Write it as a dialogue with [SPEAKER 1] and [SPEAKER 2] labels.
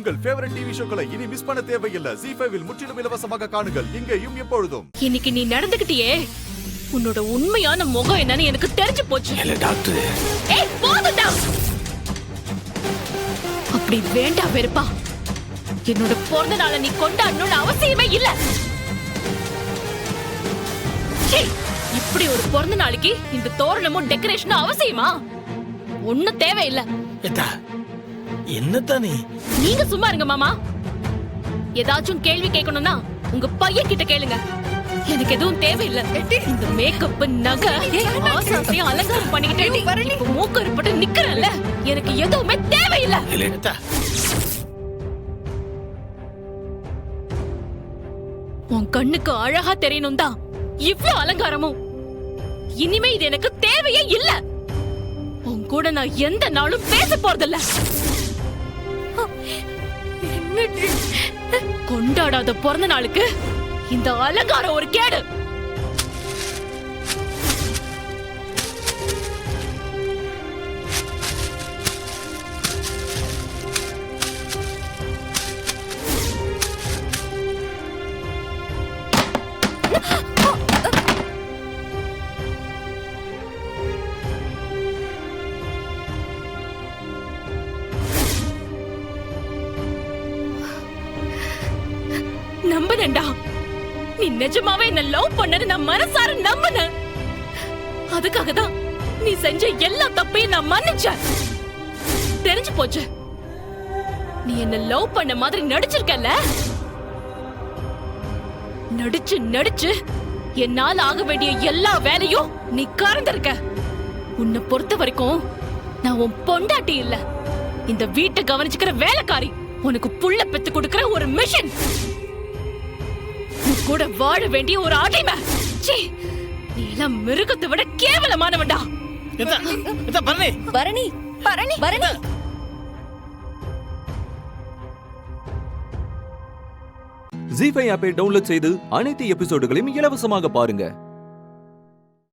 [SPEAKER 1] உங்கள் favourite TV ஷோக்களை இனி miss பண்ண தேவையில்லை. ZEE5 இல் முற்றிலும் இலவசமாக காணுங்கள். இங்கேயும் எப்பொழுதும்.
[SPEAKER 2] இன்னைக்கு நீ நடந்துக்கிட்டியே, உன்னோட உண்மையான முகம் என்னன்னு எனக்கு தெரிஞ்சு போச்சு.
[SPEAKER 3] இல்ல டாக்டர்.
[SPEAKER 2] ஏய் போதுடா. அப்படி வேண்டாம் வெறுப்பா. என்னோட பிறந்த நாளை நீ கொண்டாடணும்னு அவசியமே இல்ல. இப்படி ஒரு பிறந்த நாளைக்கு இந்த தோரணமும் டெக்கரேஷனும் அவசியமா? ஒண்ணும் தேவையில்லை.
[SPEAKER 3] என்னத்தானே
[SPEAKER 2] நீங்க சும்மா இருங்க மாமா. ஏதாச்சும் கேள்வி கேட்கணும்னா உங்க பையன் கிட்ட கேளுங்க. எனக்கு எதுவும் தேவையில்லை. இந்த மேக்கப் நகை ஆசாசையும் அலங்காரம் பண்ணிக்கிட்டே மூக்கு இருப்பட்டு நிக்கிறல்ல, எனக்கு எதுவுமே தேவையில்லை. உன் கண்ணுக்கு அழகா தெரியணும் தான் இவ்ளோ அலங்காரமும். இனிமே இது எனக்கு தேவையே இல்ல. உன் கூட நான் எந்த நாளும் பேச போறதில்ல. கொண்டாடாத பிறந்த நாளுக்கு இந்த அலங்காரம் ஒரு கேடு. நம்பனேன்டா, நீ நிஜமாவே என்ன லவ் பண்ணது நான் மனசார நம்பினேன். அதுக்காக தான் நீ செஞ்ச எல்லா தப்பையும் நான் மன்னிச்சேன். தெரிஞ்சு போச்சு, நீ என்ன லவ் பண்ண மாதிரி நடிச்சிருக்கல. நடிச்சு நடிச்சு என்னால ஆக வேண்டிய எல்லா வேலையும் நீ கறந்திருக்க. உன்னை பொறுத்த வரைக்கும் நான் உன் பொண்டாட்டி இல்ல, இந்த வீட்டை கவனிச்சுக்கிற வேலைக்காரி. உனக்கு புள்ள பெத்து கொடுக்கிற ஒரு மிஷின். கூட வாழ வேண்டிய ஒரு அடிமை. நீ எல்லாம் மிருகத்தை விட கேவலமானவன்டா.
[SPEAKER 3] பரணி
[SPEAKER 4] பரணி பரணி பரணி.
[SPEAKER 5] ZEE5 ஆப்பை டவுன்லோட் செய்து அனைத்து எபிசோடுகளையும் இலவசமாக பாருங்க.